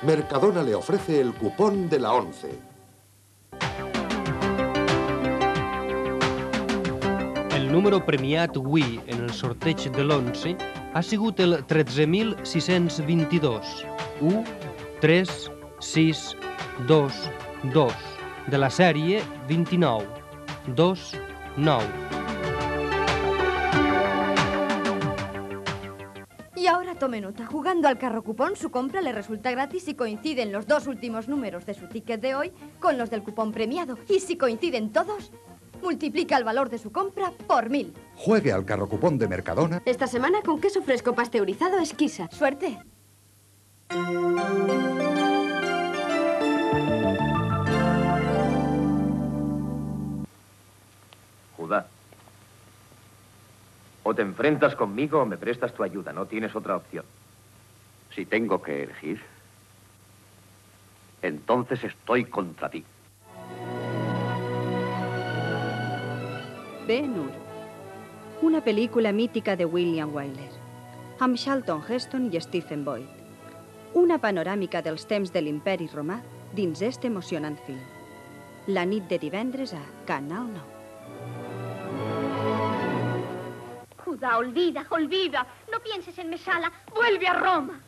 Mercadona le ofrece el cupón de la 11. El número premiat avui en el sorteig de l'11 ha sigut el 13.622. 1, 3, 6, 2, 2, de la sèrie 29, 2, 9. Y ahora tome nota. Jugando al carro cupón, su compra le resulta gratis si coinciden los dos últimos números de su ticket de hoy con los del cupón premiado. Y si coinciden todos, multiplica el valor de su compra por 1000. Juegue al carro cupón de Mercadona. Esta semana con queso fresco pasteurizado Esquisa. ¡Suerte! Judá. O te enfrentas conmigo o me prestas tu ayuda. No tienes otra opción. Si tengo que elegir, entonces estoy contra ti. Ben-Hur, una pel·lícula mítica de William Wyler, amb Charlton Heston i Stephen Boyd. Una panoràmica dels temps de l'imperi romà dins este emocionant film. La nit de divendres a Canal 9. Judá, olvida. No pienses en Mesala. Vuelve a Roma.